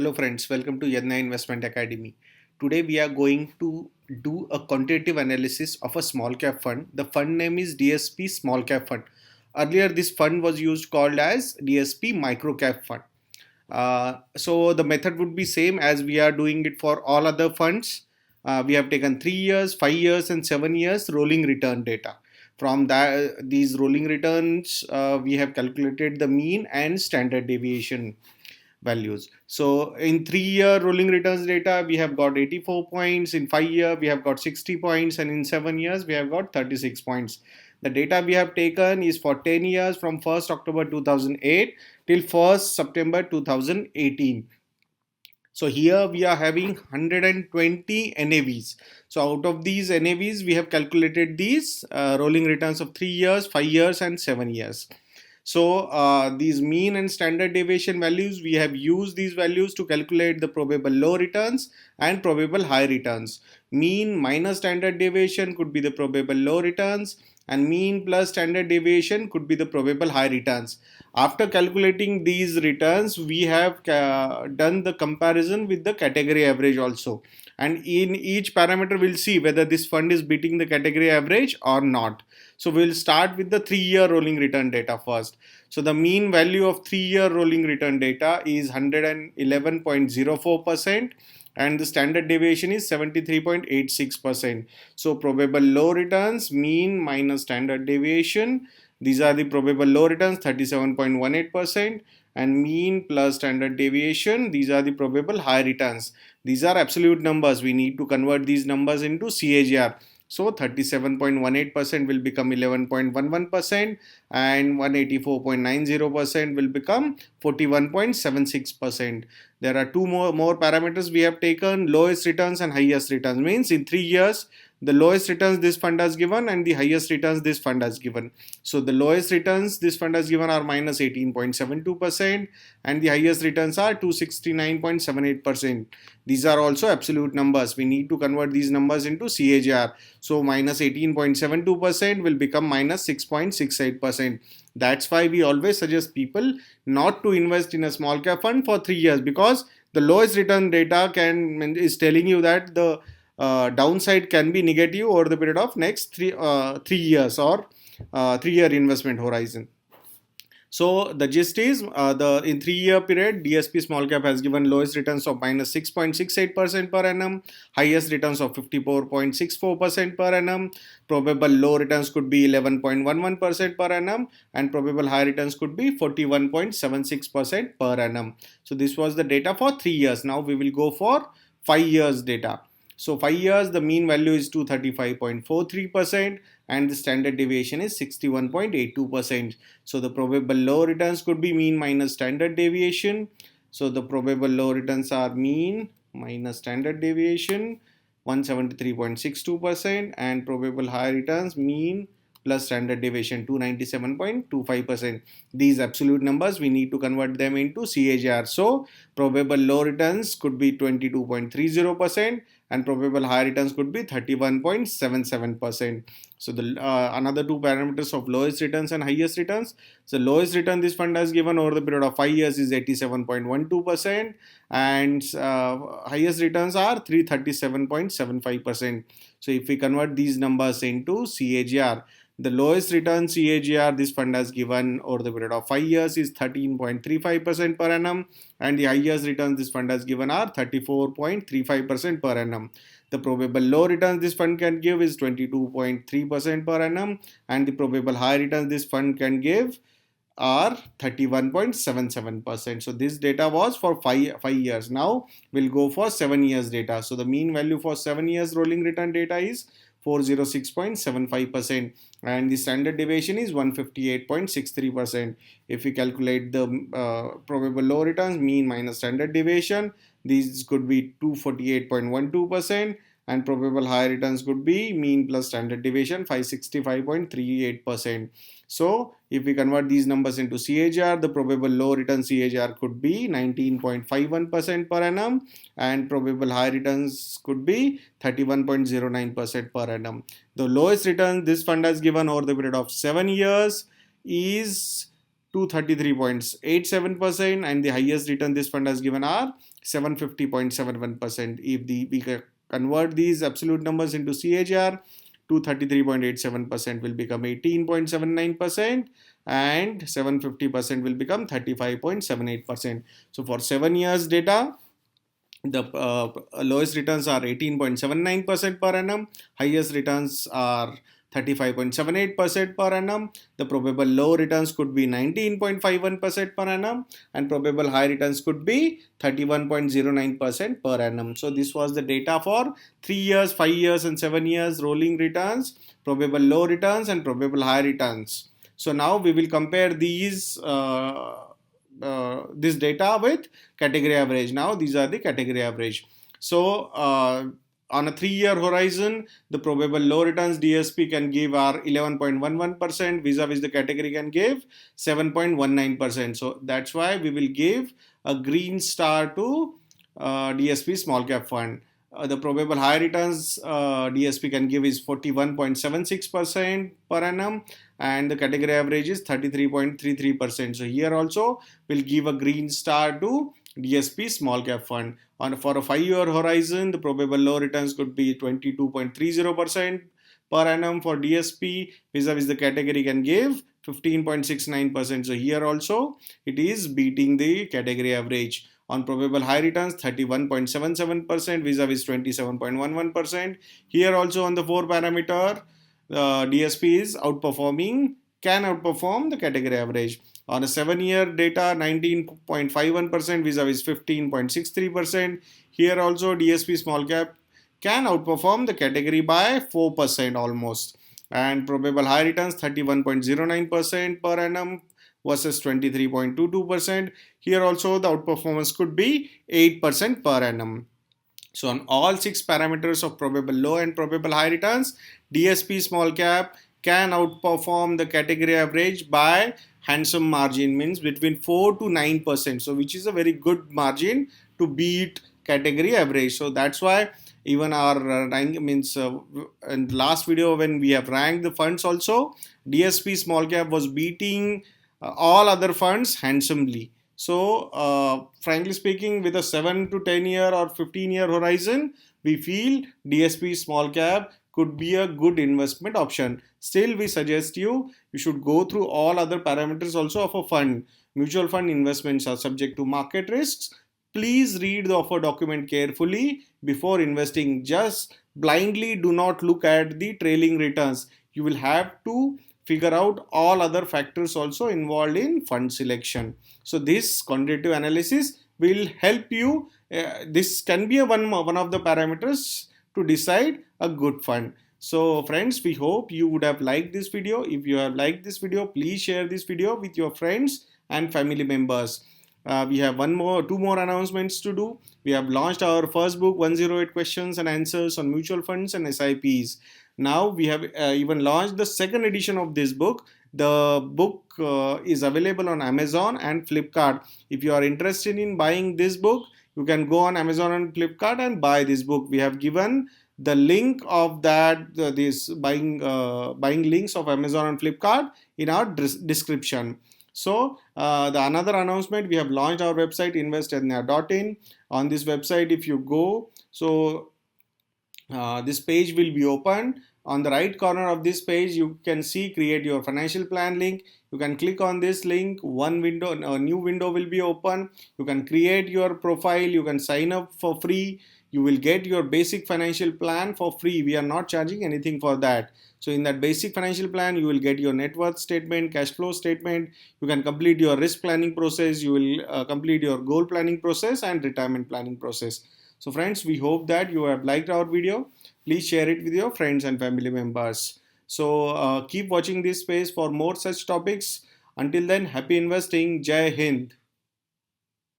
Hello friends, welcome to Yadnya Investment Academy. Today we are going to do a quantitative analysis of a small cap fund. The fund name is DSP Small Cap Fund. Earlier this fund was used called as DSP Micro Cap Fund. So the method would be same as we are doing it for all other funds. We have taken 3 years, 5 years and 7 years rolling return data. From these rolling returns, we have calculated the mean and standard deviation values. So in 3 year rolling returns data, we have got 84 points. In 5 year, we have got 60 points, and in 7 years, we have got 36 points. The data we have taken is for 10 years from 1st October 2008 till 1st September 2018. So here we are having 120 NAVs. So out of these NAVs, we have calculated these rolling returns of 3 years, 5 years and 7 years. So these mean and standard deviation values, we have used these values to calculate the probable low returns and probable high returns. Mean minus standard deviation could be the probable low returns, and mean plus standard deviation could be the probable high returns. After calculating these returns, we have done the comparison with the category average also. And in each parameter, we'll see whether this fund is beating the category average or not. So we'll start with the 3 year rolling return data first. So the mean value of 3 year rolling return data is 111.04%. And the standard deviation is 73.86%. So probable low returns, mean minus standard deviation. These are the probable low returns, 37.18%, and mean plus standard deviation. These are the probable high returns. These are absolute numbers. We need to convert these numbers into CAGR. So 37.18% will become 11.11%, and 184.90% will become 41.76%. There are two more parameters we have taken: lowest returns and highest returns. Means in 3 years, the lowest returns this fund has given and the highest returns this fund has given. So the lowest returns this fund has given are minus 18.72%, and the highest returns are 269.78%. These are also absolute numbers. We need to convert these numbers into CAGR. So minus 18.72% will become minus 6.68%. That's why we always suggest people not to invest in a small cap fund for 3 years, because the lowest return data is telling you that the downside can be negative over the period of next 3 years or 3 year investment horizon. So the gist is, in 3 year period, DSP small cap has given lowest returns of minus 6.68% per annum, highest returns of 54.64% per annum. Probable low returns could be 11.11% per annum, and probable high returns could be 41.76% per annum. So this was the data for 3 years. Now we will go for 5 years data. So 5 years, the mean value is 235.43%, and the standard deviation is 61.82%. So the probable low returns could be mean minus standard deviation. So the probable low returns are mean minus standard deviation, 173.62%, and probable high returns mean plus standard deviation, 297.25%. These absolute numbers, we need to convert them into CAGR. So probable low returns could be 22.30%, and probable high returns could be 31.77%. So the another two parameters of lowest returns and highest returns. So lowest return this fund has given over the period of 5 years is 87.12%, and highest returns are 337.75%. So if we convert these numbers into CAGR, the lowest return CAGR this fund has given over the period of 5 years is 13.35% per annum, and the highest returns this fund has given are 34.35% per annum. The probable low returns this fund can give is 22.3% per annum, and the probable high returns this fund can give are 31.77%. So this data was for 5 years. Now we'll go for 7 years data. So the mean value for 7 years rolling return data is 406.75%, and the standard deviation is 158.63%. If we calculate the probable low returns, mean minus standard deviation, these could be 248.12%, and probable high returns could be mean plus standard deviation, 565.38%. So if we convert these numbers into CAGR, the probable low return CAGR could be 19.51% per annum, and probable high returns could be 31.09% per annum. The lowest return this fund has given over the period of 7 years is 233.87%, and the highest return this fund has given are 750.71%. If we convert these absolute numbers into CAGR, 233.87% will become 18.79%, and 750% will become 35.78%. So for 7 years data, the lowest returns are 18.79% per annum, highest returns are 35.78% per annum. The probable low returns could be 19.51% per annum, and probable high returns could be 31.09% per annum. So this was the data for 3 years, 5 years and 7 years rolling returns, probable low returns and probable high returns. So now we will compare these this data with category average. Now these are the category average. So on a 3-year horizon, the probable low returns DSP can give are 11.11%, vis-a-vis the category can give 7.19%. So that's why we will give a green star to DSP small cap fund. The probable high returns DSP can give is 41.76% per annum, and the category average is 33.33%. So here also we'll give a green star to DSP small cap fund. For a 5-year horizon, the probable low returns could be 22.30% per annum for DSP, vis-a-vis the category can give 15.69%. So here also it is beating the category average. On probable high returns, 31.77%, vis-a-vis 27.11%. Here also on the 4 parameter, DSP is can outperform the category average. On a 7-year data, 19.51%, vis-a-vis 15.63%. Here also DSP small cap can outperform the category by 4% almost. And probable high returns, 31.09% per annum versus 23.22%. Here also the outperformance could be 8% per annum. So on all 6 parameters of probable low and probable high returns, DSP small cap can outperform the category average by handsome margin, means between 4 to 9%. So which is a very good margin to beat category average. So that's why even our rank means in the last video when we have ranked the funds also, DSP small cap was beating all other funds handsomely. So frankly speaking, with a 7 to 10 year or 15-year horizon, we feel DSP small cap could be a good investment option. Still, we suggest you should go through all other parameters also of a fund. Mutual fund investments are subject to market risks. Please read the offer document carefully before investing. Just blindly do not look at the trailing returns. You will have to figure out all other factors also involved in fund selection. So this quantitative analysis will help you. This can be one of the parameters to decide a good fund. So friends, we hope you would have liked this video. If you have liked this video, please share this video with your friends and family members. We have two more announcements to do. We have launched our first book, 108 questions and answers on mutual funds and SIPs. Now we have even launched the second edition of this book. The book is available on Amazon and Flipkart. If you are interested in buying this book, you can go on Amazon and Flipkart and buy this book. We have given the link of that this buying links of Amazon and Flipkart in our description. So the another announcement, we have launched our website invest.yadnya.in. On this website, if you go, so this page will be open. On the right corner of this page, you can see create your financial plan link. You can click on this link. A new window will be open. You can create your profile. You can sign up for free. You will get your basic financial plan for free. We are not charging anything for that. So in that basic financial plan, you will get your net worth statement, cash flow statement. You can complete your risk planning process. You will complete your goal planning process and retirement planning process. So friends, we hope that you have liked our video. Please share it with your friends and family members. So keep watching this space for more such topics. Until then, happy investing. Jai Hind.